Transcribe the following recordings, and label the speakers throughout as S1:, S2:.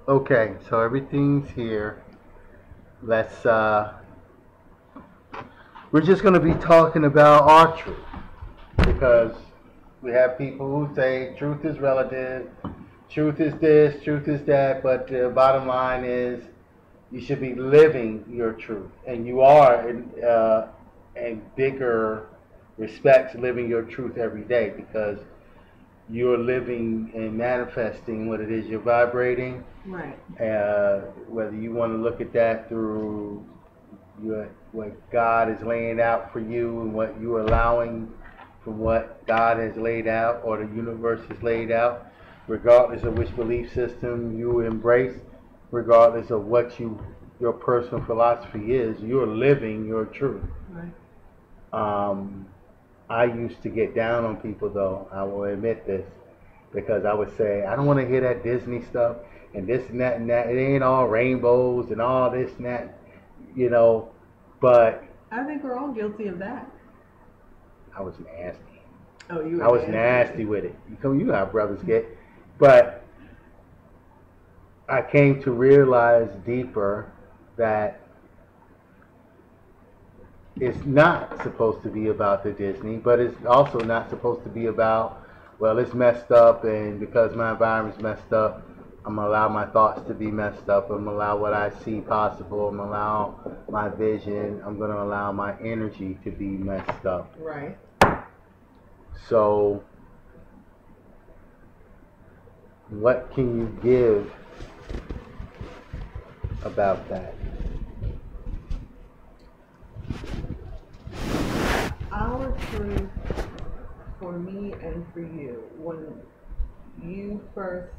S1: Okay, so everything's here. Let's we're just going to be talking about our truth because we have people who say truth is relative, truth is this, truth is that, but the bottom line is you should be living your truth, and you are in bigger respects living your truth every day because you're living and manifesting what it is you're vibrating.
S2: Right.
S1: Whether you want to look at that through what God is laying out for you and what you're allowing from what God has laid out or the universe has laid out, regardless of which belief system you embrace, regardless of what your personal philosophy is, you're living your truth.
S2: Right.
S1: I used to get down on people, though, I will admit this, because I would say, I don't want to hear that Disney stuff and this and that and that. It ain't all rainbows and all this and that, you know, but
S2: I think we're all guilty of that.
S1: I was nasty.
S2: Oh, you were
S1: I was nasty with it. You know how brothers get. But I came to realize deeper that it's not supposed to be about the Disney, but it's also not supposed to be about, well, it's messed up, and because my environment's messed up, I'm going to allow my thoughts to be messed up. I'm going to allow what I see possible. I'm going to allow my vision. I'm going to allow my energy to be messed up.
S2: Right.
S1: So, what can you give about that?
S2: Our truth, for me and for you, when you first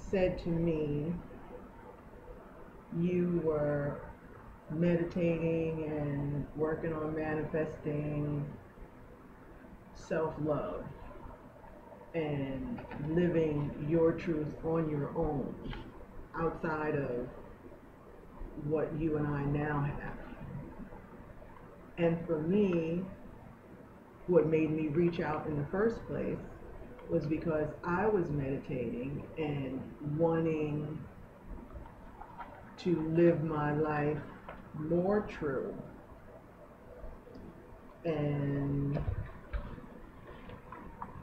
S2: said to me you were meditating and working on manifesting self-love and living your truth on your own outside of what you and I now have. And for me, what made me reach out in the first place was because I was meditating and wanting to live my life more true and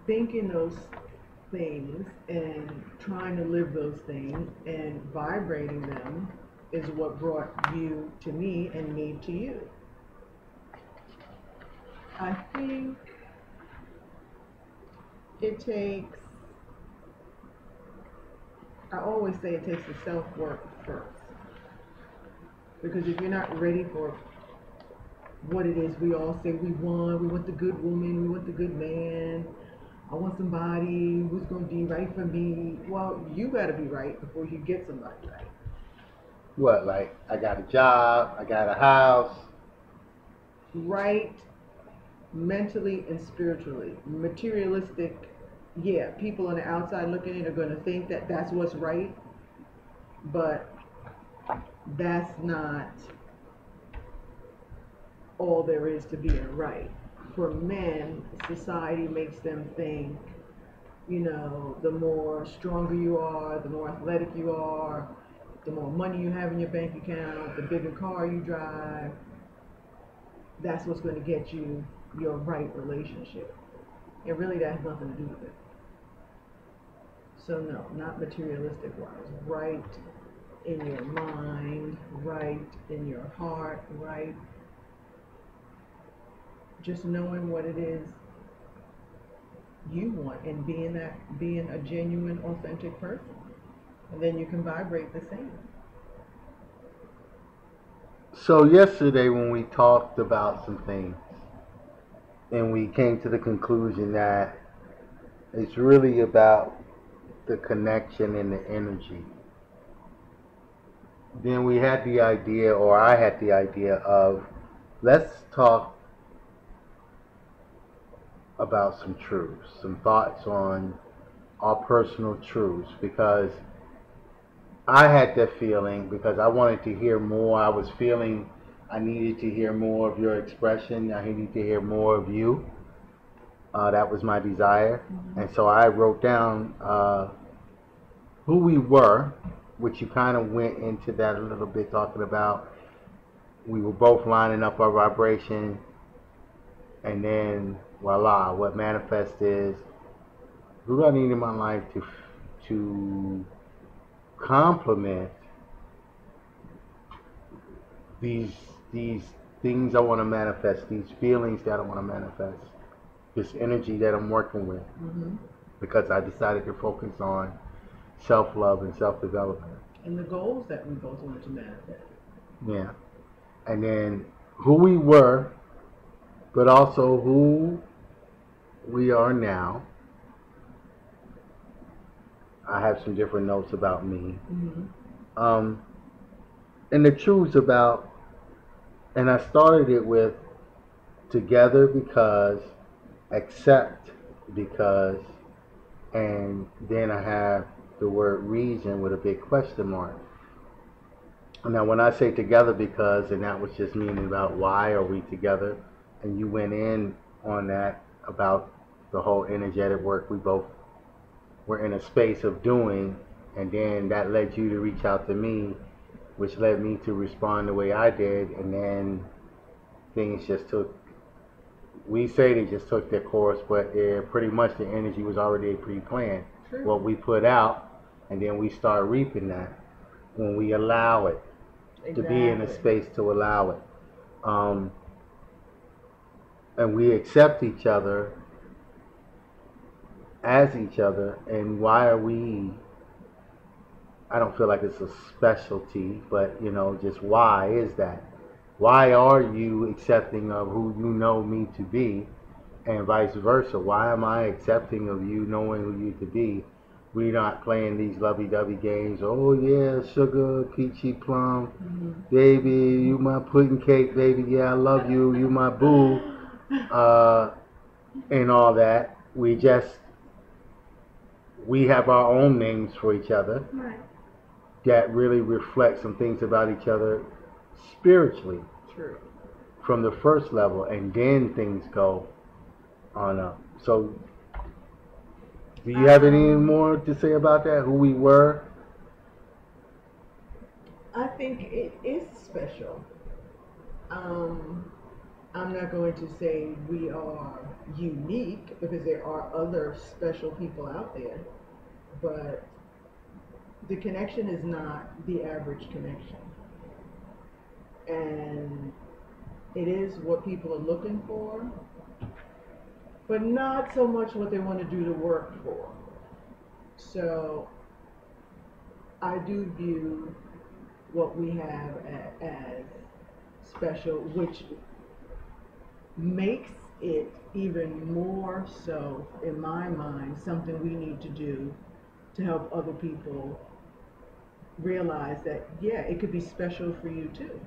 S2: thinking those things and trying to live those things and vibrating them is what brought you to me and me to you. I think I always say it takes the self-work first. Because if you're not ready for what it is we all say we want the good woman, we want the good man, I want somebody who's going to be right for me. Well, you got to be right before you get somebody right.
S1: What, like, I got a job, I got a house.
S2: Right, mentally and spiritually. Materialistic, yeah, people on the outside looking in are going to think that that's what's right, but that's not all there is to being right. For men, society makes them think, the more stronger you are, the more athletic you are, the more money you have in your bank account, the bigger car you drive, that's what's going to get you your right relationship. And really that has nothing to do with it. So no, not materialistic wise. Right in your mind, right in your heart, right. Just knowing what it is you want and being a genuine, authentic person. And then you can vibrate the same.
S1: So yesterday when we talked about some things and we came to the conclusion that it's really about the connection and the energy, then we had the idea, or I had the idea of, let's talk about some truths, some thoughts on our personal truths, because I had that feeling because I wanted to hear more. I was feeling I needed to hear more of your expression. I needed to hear more of you. That was my desire. And so I wrote down who we were which you kind of went into that a little bit, talking about we were both lining up our vibration, and then voila, what manifests is who do I need in my life to complement these these things I want to manifest, these feelings that I want to manifest, this energy that I'm working with, because I decided to focus on self-love and self-development.
S2: And the goals that we both wanted to manifest.
S1: Yeah. And then who we were, but also who we are now. I have some different notes about me. And the truths about, and I started it with together because, accept because, and then I have the word reason with a big question mark. Now, when I say together because, and that was just meaning about why are we together, and you went in on that about the whole energetic work we both were in a space of doing, and then that led you to reach out to me, which led me to respond the way I did, and then things just took, we say they just took their course, but pretty much the energy was already pre-planned.
S2: True.
S1: What we put out, and then we start reaping that when we allow it. To be in a space to allow it. And we accept each other as each other. And why are we, I don't feel like it's a specialty, but just why is that? Why are you accepting of who you know me to be, and vice versa? Why am I accepting of you knowing who you to be? We're not playing these lovey-dovey games. Oh yeah, sugar, peachy plum, baby, you my pudding cake, baby. Yeah, I love you. You my boo, and all that. We have our own names for each other,
S2: right,
S1: that really reflect some things about each other spiritually.
S2: True.
S1: From the first level, and then things go on up. So, do you have any more to say about that? Who we were?
S2: I think it is special. I'm not going to say we are unique because there are other special people out there, but the connection is not the average connection. And it is what people are looking for, but not so much what they want to do the work for. So I do view what we have as special, which makes it even more so, in my mind, something we need to do to help other people realize that, yeah, it could be special for you too,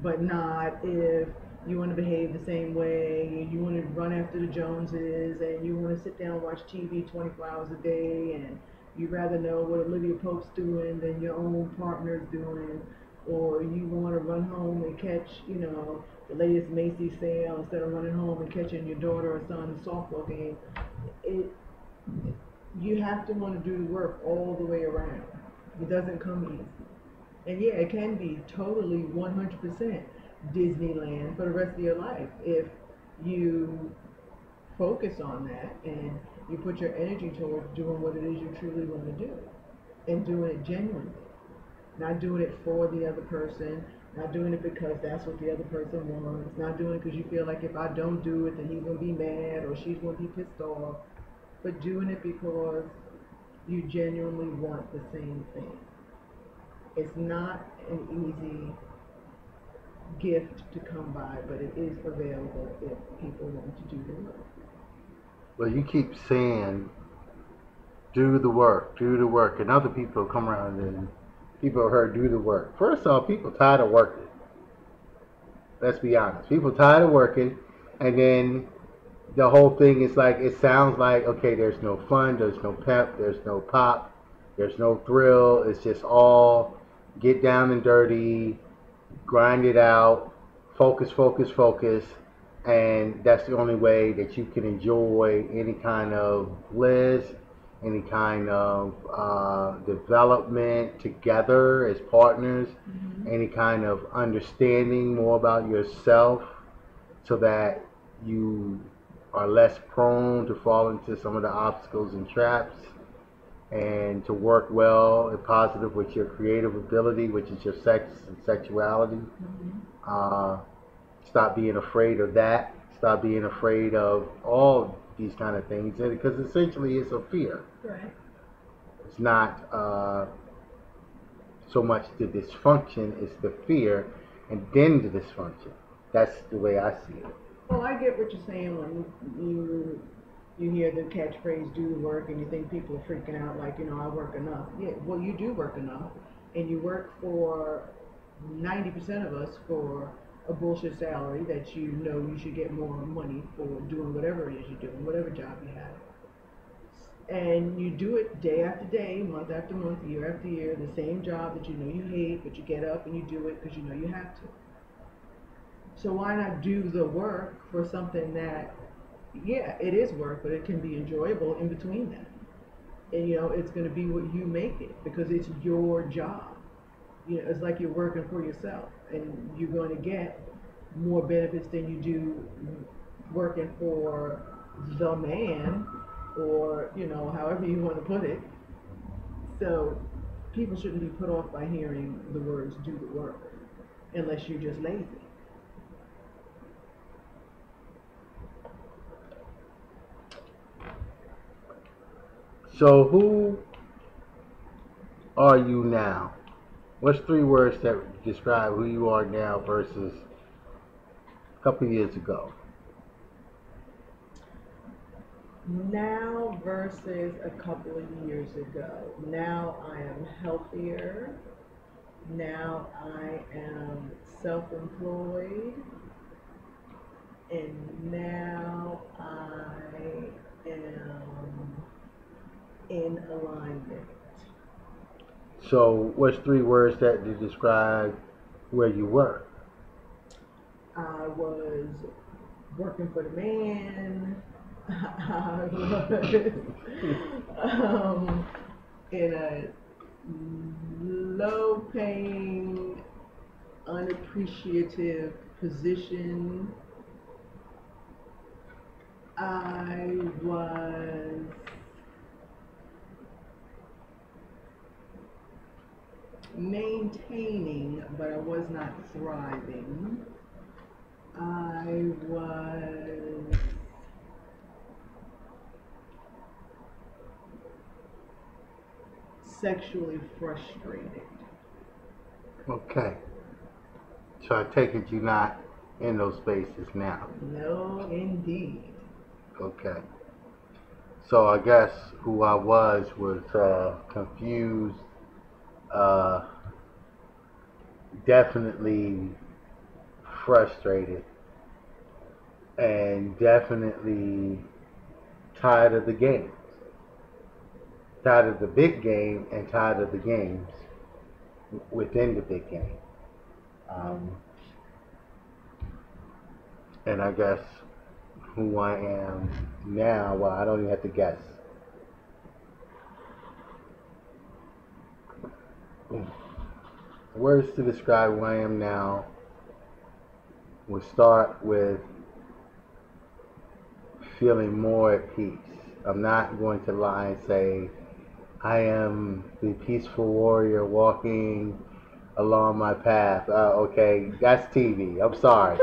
S2: but not if you want to behave the same way, and you want to run after the Joneses, and you want to sit down and watch TV 24 hours a day, and you'd rather know what Olivia Pope's doing than your own partner's doing, or you want to run home and catch, the latest Macy's sale instead of running home and catching your daughter or son's softball game. You have to want to do the work all the way around. It doesn't come easy. And yeah, it can be totally 100% Disneyland for the rest of your life if you focus on that and you put your energy towards doing what it is you truly want to do, and doing it genuinely, not doing it for the other person, not doing it because that's what the other person wants, not doing it because you feel like if I don't do it then he's going to be mad or she's going to be pissed off, but doing it because you genuinely want the same thing. It's not an easy gift to come by, but it is available if people want to do the work.
S1: Well, you keep saying, do the work, and other people come around and people have heard do the work. First off, people tired of working. Let's be honest. People tired of working, and then the whole thing is like, it sounds like, okay, there's no fun, there's no pep, there's no pop, there's no thrill. It's just all get down and dirty, grind it out, focus, and that's the only way that you can enjoy any kind of bliss, any kind of development together as partners, any kind of understanding more about yourself so that you are less prone to fall into some of the obstacles and traps, and to work well and positive with your creative ability, which is your sex and sexuality. Uh, Stop being afraid of that. Stop being afraid of all these kind of things, because essentially it's a fear.
S2: Right.
S1: It's not so much the dysfunction, it's the fear, and then the dysfunction. That's the way I see it.
S2: Well, I get what you're saying when you hear the catchphrase "do the work" and you think people are freaking out, like, I work enough. Yeah, well, you do work enough, and you work for 90% of us for a bullshit salary that you should get more money for doing whatever it is you're doing, whatever job you have. And you do it day after day, month after month, year after year, the same job that you hate, but you get up and you do it because you have to. So why not do the work for something that, yeah, it is work, but it can be enjoyable in between that. And it's going to be what you make it, because it's your job. It's like you're working for yourself, and you're going to get more benefits than you do working for the man, or however you want to put it. So people shouldn't be put off by hearing the words "do the work," unless you're just lazy.
S1: So who are you now? What's 3 words that describe who you are now versus a couple of years ago?
S2: Now versus a couple of years ago. Now I am healthier. Now I am self-employed. And now I am in alignment.
S1: So what's 3 words that describe where you were?
S2: I was working for the man. I was in a low-paying, unappreciative position. I was maintaining, but I was not thriving. I was sexually frustrated.
S1: Okay. So I take it you're not in those spaces now.
S2: No, indeed.
S1: Okay. So I guess who I was confused, definitely frustrated, and definitely tired of the games. Tired of the big game and tired of the games within the big game. And I guess who I am now, well, I don't even have to guess. Words to describe who I am now would start with feeling more at peace. I'm not going to lie and say I am the peaceful warrior walking along my path. Okay, that's TV. I'm sorry.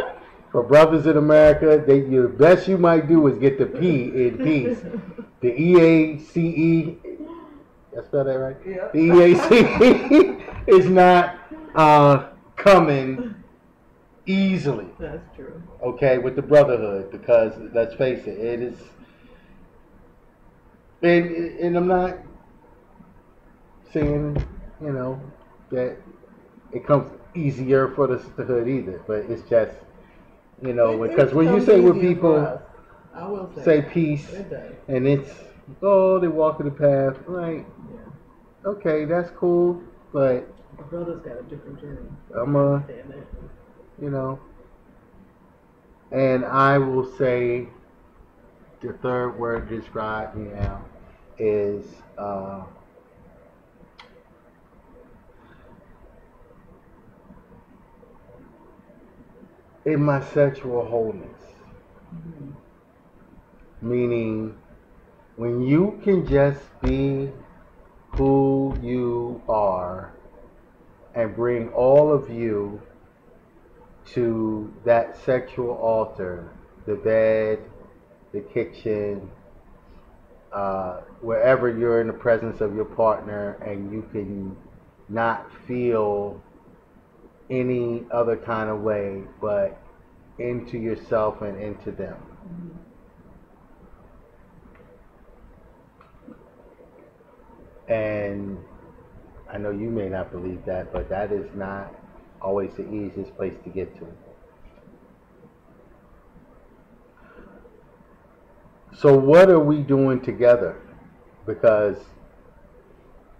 S1: For brothers in America, the best you might do is get the P in peace. The EACE, I spell that right?
S2: Yep.
S1: The EACE is not coming easily.
S2: That's true.
S1: Okay, with the brotherhood, because let's face it, it is, and I'm not saying, that it comes easier for the sisterhood either, but it's just, because when you say when people
S2: I will
S1: say peace,
S2: it does.
S1: and it's, oh, they walking the path, right?
S2: Yeah.
S1: Okay, that's cool, but
S2: The brother's got a different journey.
S1: I'm
S2: I understand that.
S1: And I will say the third word to describe me now is in my sexual wholeness,
S2: Mhm.
S1: meaning when you can just be who you are and bring all of you to that sexual altar, the bed, the kitchen, wherever you're in the presence of your partner, and you can not feel any other kind of way but into yourself and into them.
S2: Mhm.
S1: And I know you may not believe that, but that is not always the easiest place to get to. So what are we doing together? Because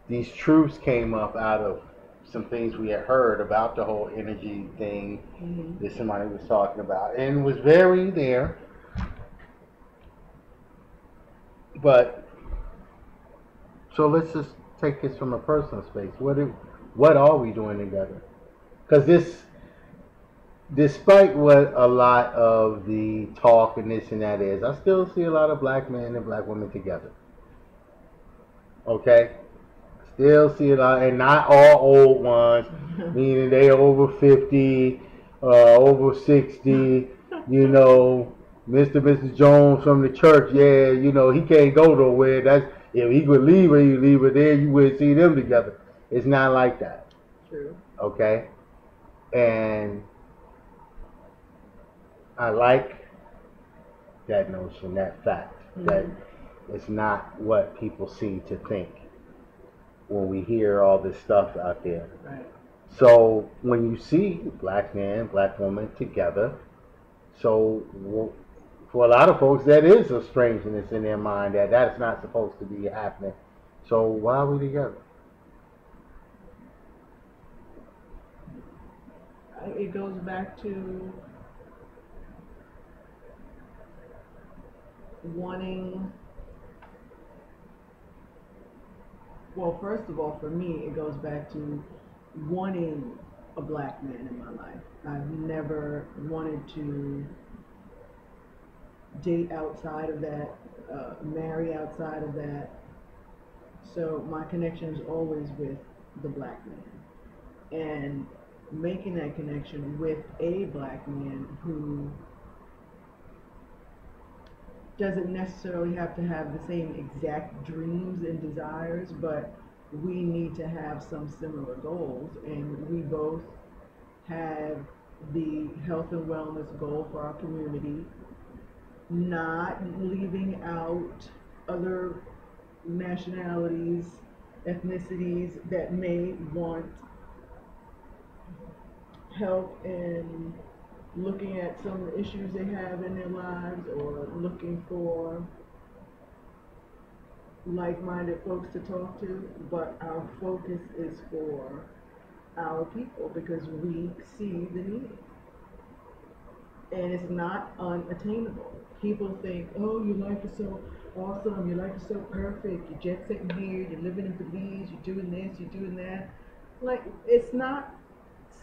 S1: these truths came up out of some things we had heard about the whole energy thing
S2: Mhm.
S1: that somebody was talking about, and it was very there. But so let's just take this from a personal space. What are we doing together? Because this, despite what a lot of the talk and this and that is, I still see a lot of black men and black women together. Okay, still see a lot, and not all old ones, meaning they over 50, over 60. You know, Mr. and Mrs. Jones from the church. Yeah, you know he can't go nowhere. That's if he would leave her, you leave her there. You wouldn't see them together. It's not like that.
S2: True.
S1: Okay, and I like that notion, that fact, that
S2: Mhm.
S1: it's not what people seem to think when we hear all this stuff out there.
S2: Right.
S1: So when you see black man, black woman together, so for a lot of folks, that is a strangeness in their mind that that's not supposed to be happening. So why are we together?
S2: It goes back to wanting, well, first of all, for me, it goes back to wanting a black man in my life. I've never wanted to date outside of that, marry outside of that. So my connection is always with the black man. And making that connection with a black man who doesn't necessarily have to have the same exact dreams and desires, but we need to have some similar goals. And we both have the health and wellness goal for our community, not leaving out other nationalities, ethnicities that may want help in looking at some of the issues they have in their lives, or looking for like-minded folks to talk to. But our focus is for our people because we see the need. And it's not unattainable. People think, oh, your life is so awesome, your life is so perfect, you're jet setting here, you're living in Belize, you're doing this, you're doing that. Like, it's not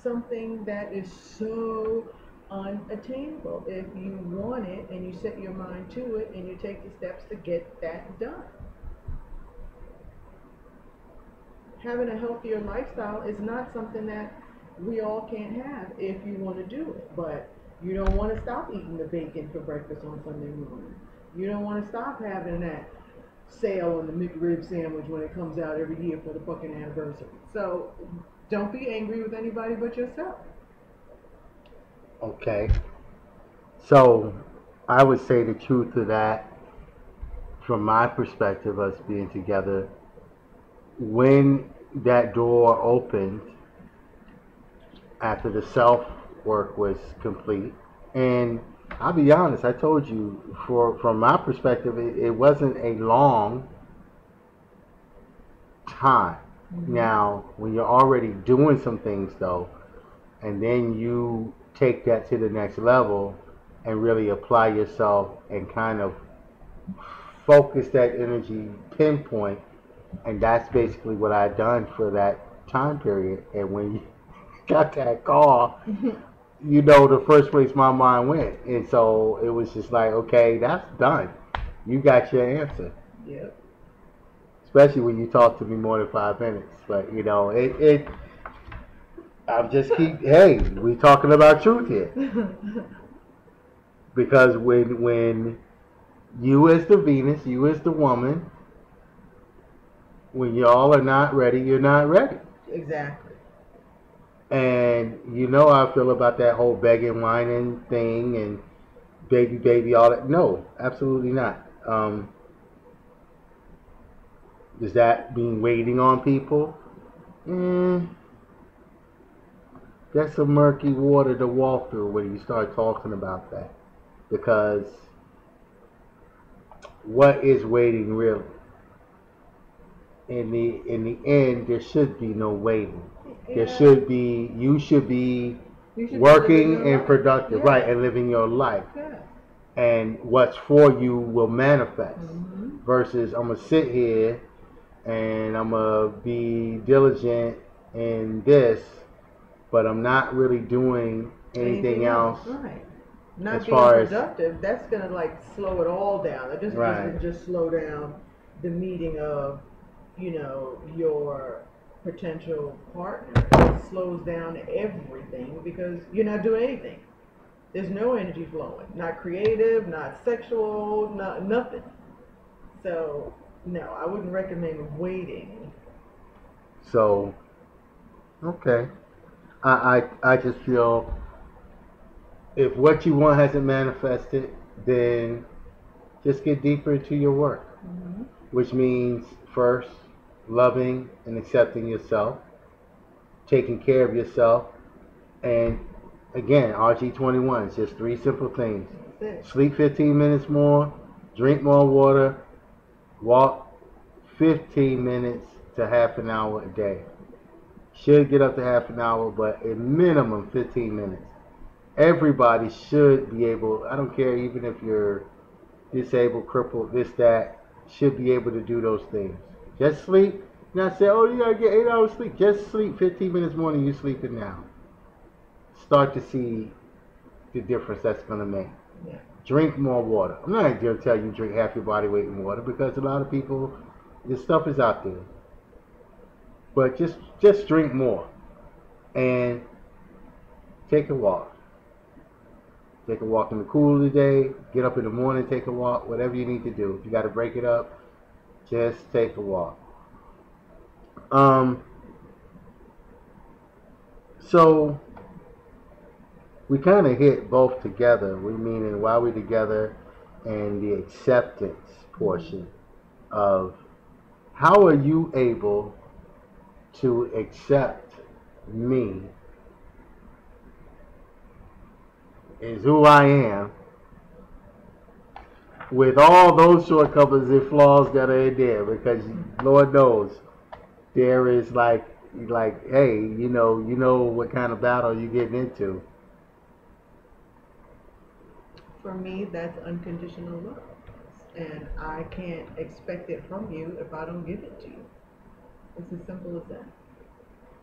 S2: something that is so unattainable. If you want it and you set your mind to it and you take the steps to get that done. Having a healthier lifestyle is not something that we all can't have if you want to do it. But you don't want to stop eating the bacon for breakfast on Sunday morning. You don't want to stop having that sale on the McRib sandwich when it comes out every year for the fucking anniversary. So don't be angry with anybody but yourself.
S1: Okay. So I would say the truth of that, from my perspective, us being together, when that door opened after the self work was complete, and I'll be honest, I told you, from my perspective, it wasn't a long time.
S2: Mm-hmm.
S1: Now, when you're already doing some things though, and then you take that to the next level and really apply yourself and kind of focus that energy, pinpoint, and that's basically what I done for that time period. And when you got that call, you know the first place my mind went, and so it was just like, okay, that's done. You got your answer.
S2: Yep.
S1: Especially when you talk to me more than 5 minutes. But you know, it I'm just keep. Hey, we talking about truth here because when you as the Venus, you as the woman, when y'all are not ready, you're not ready.
S2: Exactly.
S1: And you know how I feel about that whole begging, whining thing and baby, baby, all that. No, absolutely not. Does that mean waiting on people? That's some murky water to walk through when you start talking about that. Because what is waiting really? In the end, there should be no waiting. There should be, you should be working and productive,
S2: yeah.
S1: right, and living your life.
S2: Yeah.
S1: And what's for you will manifest.
S2: Mm-hmm.
S1: Versus I'm gonna sit here and I'm gonna be diligent in this, but I'm not really doing anything else.
S2: Right. Not
S1: as
S2: being
S1: far
S2: productive, that's gonna like slow it all down. It just
S1: Right.
S2: doesn't just slow down the meeting of, your potential partner. It slows down everything because you're not doing anything. There's no energy flowing. Not creative, not sexual, not nothing. So no, I wouldn't recommend waiting.
S1: So, okay. I just feel if what you want hasn't manifested, then just get deeper into your work,
S2: Mm-hmm.
S1: which means first loving and accepting yourself, taking care of yourself, and again, RG21 is just 3 simple things.
S2: That's it.
S1: Sleep 15 minutes more, drink more water, walk 15 minutes to half an hour a day. Should get up to half an hour, but a minimum 15 minutes. Everybody should be able, I don't care even if you're disabled, crippled, this, that, should be able to do those things. Just sleep. Not say, oh, you gotta get 8 hours sleep. Just sleep 15 minutes more than you're sleeping now. Start to see the difference that's gonna make.
S2: Yeah.
S1: Drink more water. I'm not gonna tell you drink half your body weight in water because a lot of people, this stuff is out there. But just drink more and take a walk. Take a walk in the cool of the day. Get up in the morning, take a walk. Whatever you need to do. If you got to break it up, just take a walk. So we kind of hit both together. We meaning while we're together and the acceptance portion of how are you able to accept me is who I am with all those shortcomings and flaws that are in there, because Lord knows there is like hey, you know what kind of battle you're getting into.
S2: For me, that's unconditional love. And I can't expect it from you if I don't give it to you. It's as simple as that.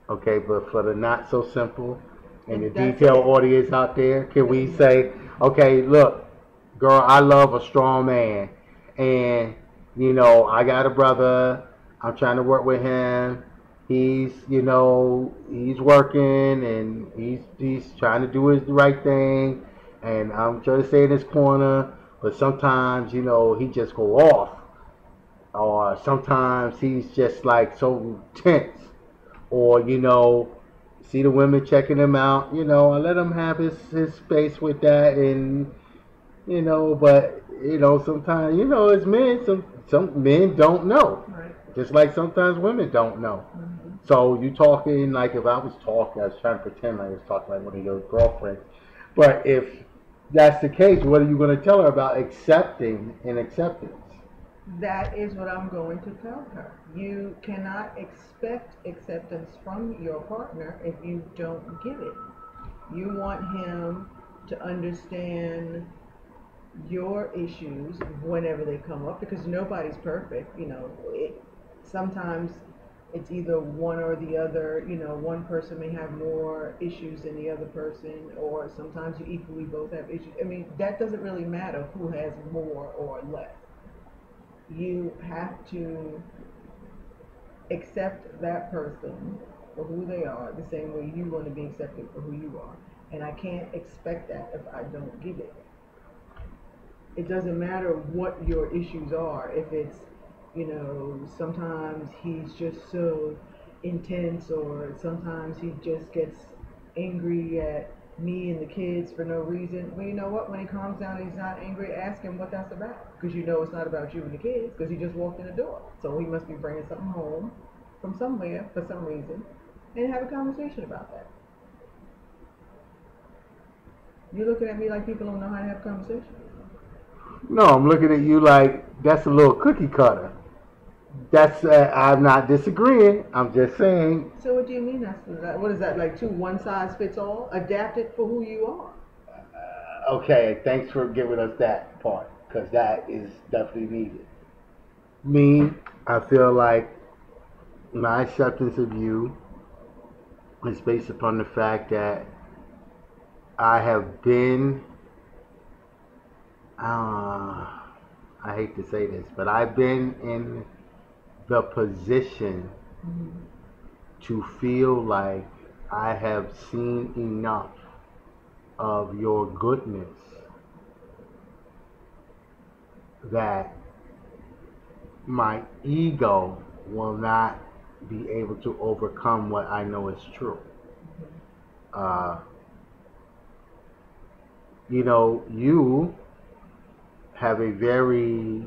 S1: Okay, but for the not so simple and the
S2: That's
S1: detailed
S2: it.
S1: audience out there, can we say, okay, look, girl, I love a strong man, and I got a brother. I'm trying to work with him. He's he's working and he's trying to do his right thing, and I'm trying to stay in his corner. But sometimes he just go off, or sometimes he's just like so tense, or see the women checking him out. I let him have his space with that, and but sometimes as men, some men don't know,
S2: Right.
S1: just like sometimes women don't know.
S2: Mm-hmm.
S1: So you talking like if I was talking, I was trying to pretend like I was talking like one of your girlfriends. But if that's the case, what are you going to tell her about accepting and acceptance?
S2: That is what I'm going to tell her. You cannot expect acceptance from your partner if you don't give it. You want him to understand your issues whenever they come up, because nobody's perfect. Sometimes it's either one or the other. One person may have more issues than the other person, or sometimes you equally both have issues. I mean, that doesn't really matter who has more or less. You have to accept that person for who they are the same way you want to be accepted for who you are. And I can't expect that if I don't give it. It doesn't matter what your issues are. If it's, sometimes he's just so intense, or sometimes he just gets angry at me and the kids for no reason. Well, you know what? When he calms down and he's not angry, ask him what that's about. Because you know it's not about you and the kids, because he just walked in the door. So he must be bringing something home from somewhere for some reason, and have a conversation about that. You're looking at me like people don't know how to have conversations.
S1: No, I'm looking at you like that's a little cookie cutter. That's I'm not disagreeing. I'm just saying.
S2: So what do you mean what is that, like two one size fits all? Adapt it for who you are.
S1: Okay, thanks for giving us that part, because that is definitely needed. Me, I feel like my acceptance of you is based upon the fact that I have been, I hate to say this, but I've been in the position to feel like I have seen enough of your goodness that my ego will not be able to overcome what I know is true. You have a very,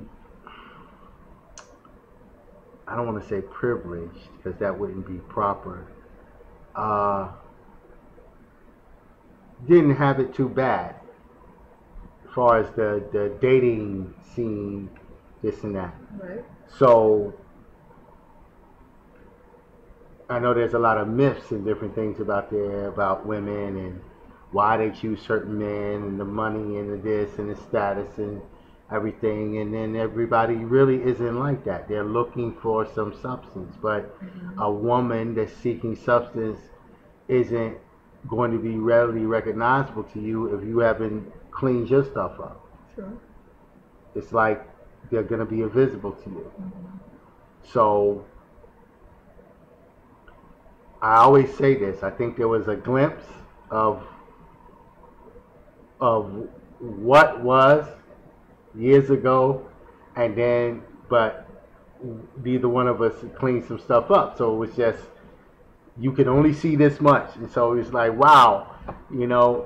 S1: I don't want to say privileged, because that wouldn't be proper. Didn't have it too bad as far as the dating scene, this and that.
S2: Right.
S1: So I know there's a lot of myths and different things about women and why they choose certain men and the money and the this and the status and everything, and then everybody really isn't like that. They're looking for some substance, but a woman that's seeking substance isn't going to be readily recognizable to you if you haven't cleaned your stuff up.
S2: Sure.
S1: It's like they're going to be invisible to you. So I always say this. I think there was a glimpse of what was years ago, and then, but neither one of us cleaned some stuff up. So it was just, you can only see this much. And so it's like, wow,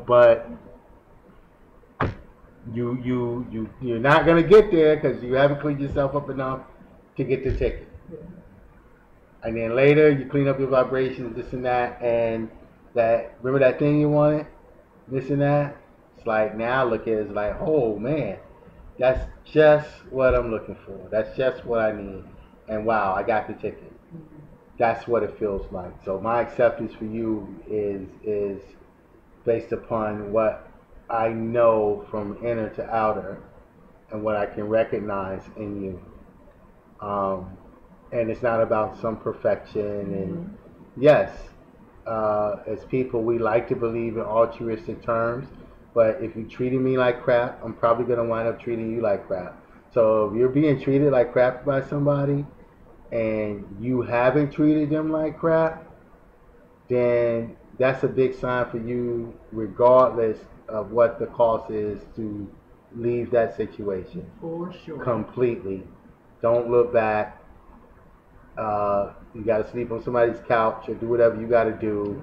S1: but you're not going to get there because you haven't cleaned yourself up enough to get the ticket. And then later you clean up your vibrations, this and that, and remember that thing you wanted, this and that. It's like, now look at it, it's like, oh man, that's just what I'm looking for. That's just what I need. And wow, I got the ticket. That's what it feels like. So my acceptance for you is based upon what I know from inner to outer and what I can recognize in you. And it's not about some perfection. And yes, as people, we like to believe in altruistic terms, but if you're treating me like crap, I'm probably going to wind up treating you like crap. So if you're being treated like crap by somebody and you haven't treated them like crap, then that's a big sign for you, regardless of what the cost is, to leave that situation.
S2: For sure.
S1: Completely. Don't look back. You got to sleep on somebody's couch or do whatever you got to do.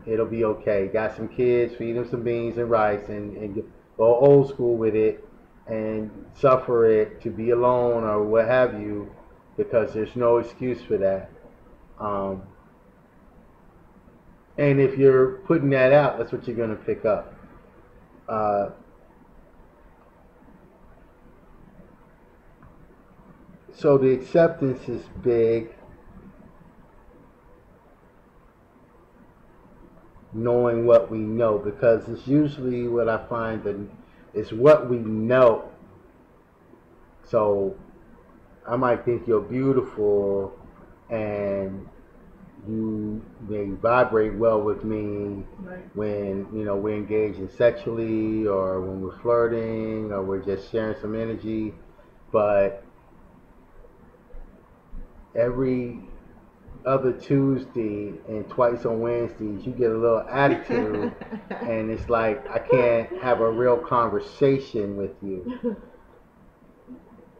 S1: It'll be okay. Got some kids, feed them some beans and rice, and go old school with it and suffer it to be alone or what have you, because there's no excuse for that. And if you're putting that out, that's what you're going to pick up. So the acceptance is big. Knowing what we know, because it's usually what I find, that It's what we know. So I might think you're beautiful and you may vibrate well with me
S2: Right.
S1: when we're engaging sexually or when we're flirting or we're just sharing some energy, but every other Tuesday and twice on Wednesdays you get a little attitude and it's like I can't have a real conversation with you.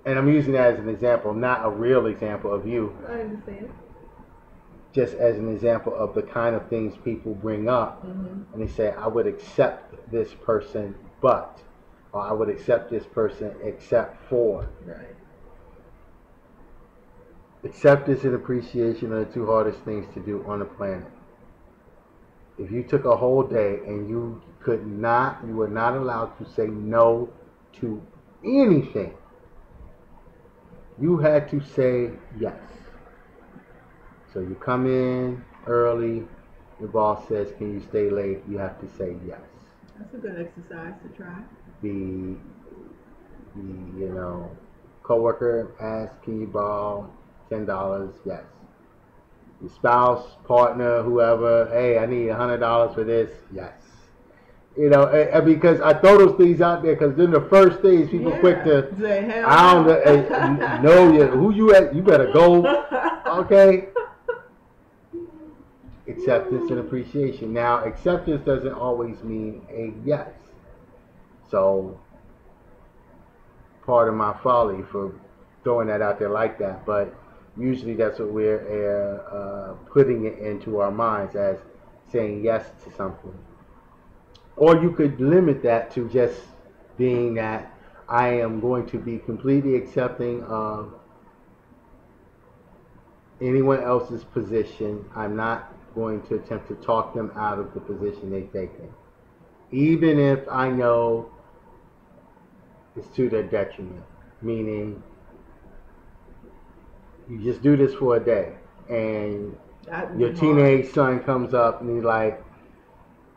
S1: And I'm using that as an example, not a real example of you,
S2: I understand.
S1: just as an example of the kind of things people bring up. And they say, I would accept this person, but, or I would accept this person except for.
S2: Right.
S1: Acceptance and appreciation are the two hardest things to do on the planet. If you took a whole day and you were not allowed to say no to anything, you had to say yes. So you come in early, your boss says, can you stay late? You have to say yes.
S2: That's a good exercise to try.
S1: The coworker asks, can you borrow $10? Yes. Your spouse, partner, whoever, hey, I need $100 for this. Yes. Because I throw those things out there because then the first days people quick to
S2: say, hell
S1: I don't know who you at. You better go. Okay. Acceptance and appreciation. Now, acceptance doesn't always mean a yes. So, part of my folly for throwing that out there like that, but usually that's what we're putting it into our minds as saying yes to something. Or you could limit that to just being that I am going to be completely accepting of anyone else's position. I'm not going to attempt to talk them out of the position they've taken, even if I know it's to their detriment. Meaning, you just do this for a day, and your teenage son comes up and he's like,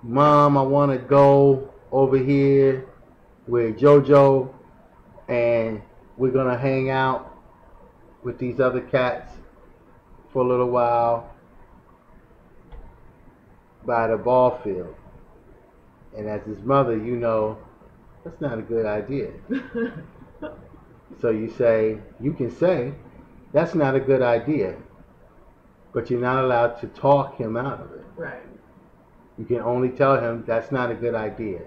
S1: Mom, I want to go over here with JoJo and we're going to hang out with these other cats for a little while by the ball field. And as his mother, that's not a good idea. So you can say, that's not a good idea, but you're not allowed to talk him out of it.
S2: Right.
S1: You can only tell him that's not a good idea.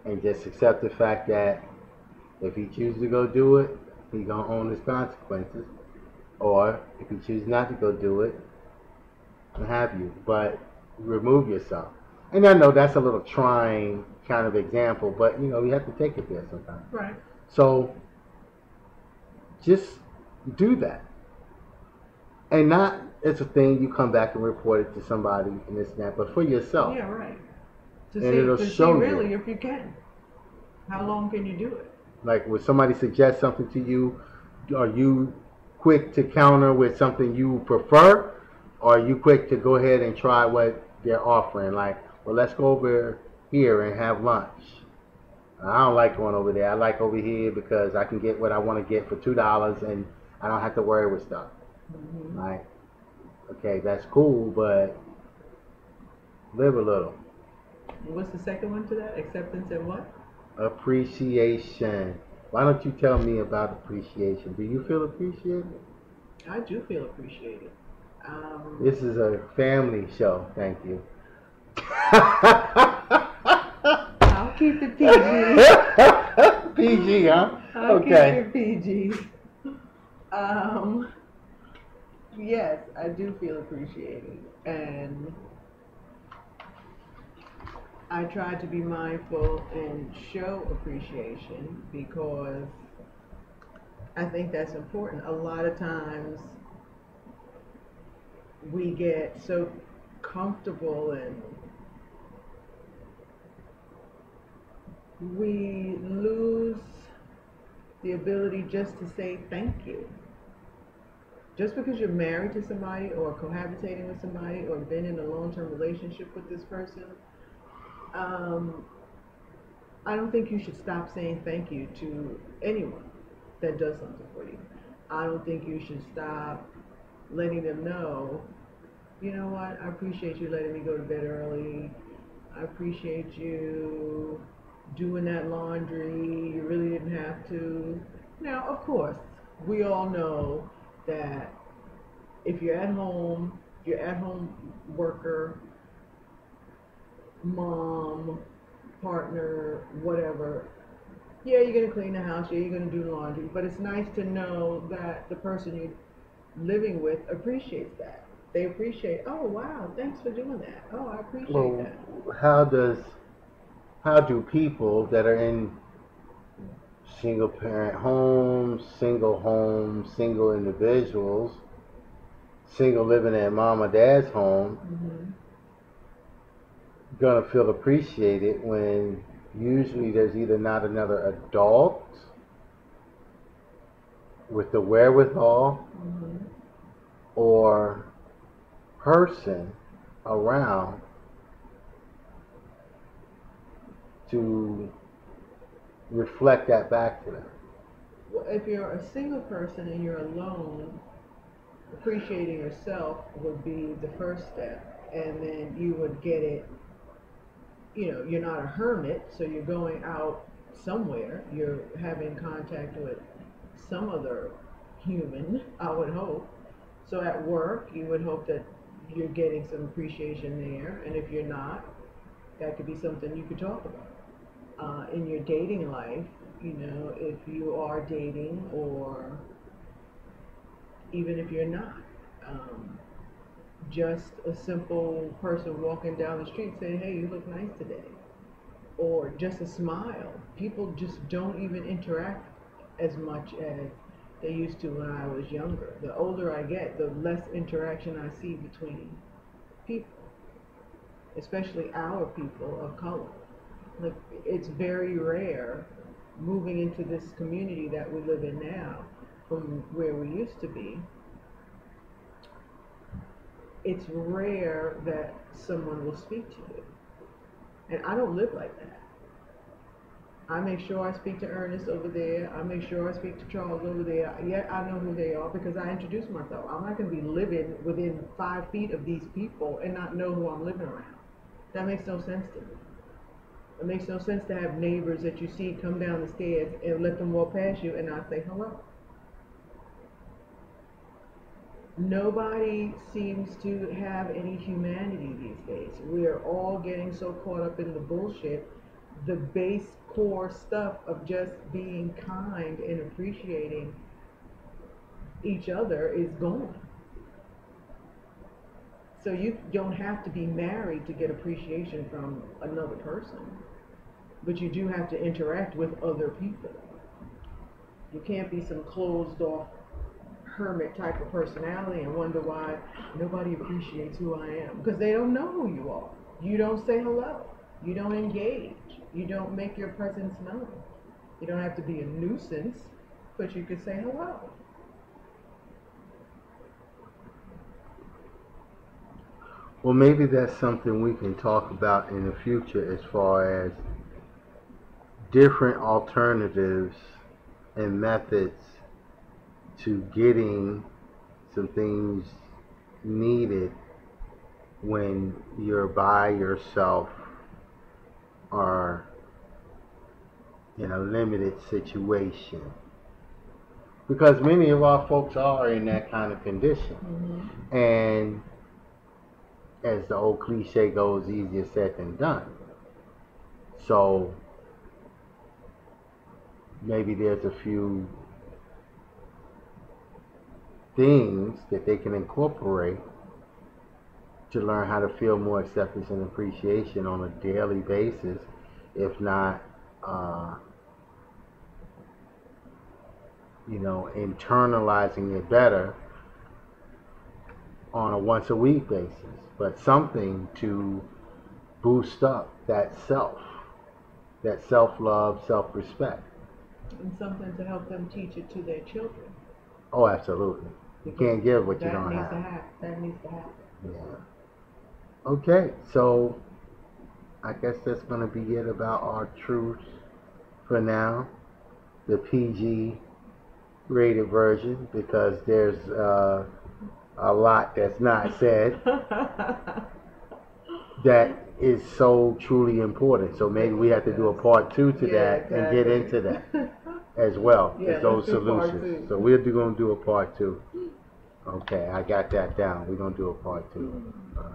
S1: And just accept the fact that if he chooses to go do it, he's going to own his consequences. Or if he chooses not to go do it, what have you. But remove yourself. And I know that's a little trying kind of example, but you have to take it there sometimes.
S2: Right.
S1: So just do that. And not it's a thing you come back and report it to somebody and this and that, but for yourself.
S2: Yeah, right.
S1: And it'll show you.
S2: Really if you can. How long can you do it?
S1: Like when somebody suggests something to you, are you quick to counter with something you prefer? Or are you quick to go ahead and try what they're offering? Like, well, let's go over here and have lunch. I don't like going over there. I like over here because I can get what I want to get for $2 and I don't have to worry with stuff. Mm-hmm. Like, okay, that's cool, but live a little.
S2: What's the second one to that? Acceptance and what?
S1: Appreciation. Why don't you tell me about appreciation? Do you feel appreciated?
S2: I do feel appreciated.
S1: This is a family show. Thank you.
S2: I'll keep it PG.
S1: PG, huh?
S2: I'll keep it PG. Yes, I do feel appreciated, and I try to be mindful and show appreciation because I think that's important. A lot of times we get so comfortable and we lose the ability just to say thank you. Just because you're married to somebody or cohabitating with somebody or been in a long-term relationship with this person, I don't think you should stop saying thank you to anyone that does something for you. I don't think you should stop letting them know, you know what, I appreciate you letting me go to bed early. I appreciate you doing that laundry. You really didn't have to. Now, of course, we all know that if you're at home worker, mom, partner, whatever, yeah, you're gonna clean the house, yeah, you're gonna do laundry, but it's nice to know that the person you're living with appreciates that. They appreciate, oh wow, thanks for doing that. Oh, I appreciate
S1: Well,
S2: that.
S1: how does how do people that are in single parent homes, single individuals, single living at mom or dad's home,
S2: Hmm.
S1: gonna feel appreciated when usually there's either not another adult with the wherewithal
S2: Hmm.
S1: or person around to reflect that back to them.
S2: Well, if you're a single person and you're alone, appreciating yourself would be the first step, and then you would get it. You know, you're not a hermit, so you're going out somewhere. You're having contact with some other human, I would hope. So at work, you would hope that you're getting some appreciation there, and if you're not, that could be something you could talk about. In your dating life, you know, if you are dating or even if you're not. Um, just a simple person walking down the street saying, hey, you look nice today. Or just a smile. People just don't even interact as much as they used to when I was younger. The older I get, the less interaction I see between people, especially our people of color. Like, it's very rare moving into this community that we live in now from where we used to be. It's rare that someone will speak to you. And I don't live like that. I make sure I speak to Ernest over there. I make sure I speak to Charles over there. Yet I know who they are because I introduce myself. I'm not going to be living within 5 feet of these people and not know who I'm living around. That makes no sense to me. It makes no sense to have neighbors that you see come down the stairs and let them walk past you and not say hello. Nobody seems to have any humanity these days. We're all getting so caught up in the bullshit. The base core stuff of just being kind and appreciating each other is gone. So you don't have to be married to get appreciation from another person, but you do have to interact with other people. You can't be some closed off hermit type of personality and wonder why nobody appreciates who I am. Because they don't know who you are. You don't say hello. You don't engage. You don't make your presence known. You don't have to be a nuisance, but you could say hello.
S1: Well, maybe that's something we can talk about in the future as far as different alternatives and methods to getting some things needed when you're by yourself or in a limited situation. Because many of our folks are in that kind of condition.
S2: Mm-hmm.
S1: And as the old cliche goes, easier said than done. So maybe there's a few things that they can incorporate to learn how to feel more acceptance and appreciation on a daily basis, if not, internalizing it better on a once a week basis, but something to boost up that self love, self respect.
S2: And something to help them teach it to their children.
S1: Oh, absolutely. You can't give what you
S2: That
S1: don't
S2: needs to
S1: have.
S2: happen. That needs to happen.
S1: Yeah. Okay, so I guess that's gonna be it about our truths for now. The PG rated version, because there's a lot that's not said that is so truly important. So maybe we have to do a part 2 to that and get into that as well
S2: Yeah,
S1: as those
S2: let's do part
S1: solutions.
S2: 2.
S1: So we're gonna do a part 2. Okay, I got that down. We're gonna do a part 2. All right.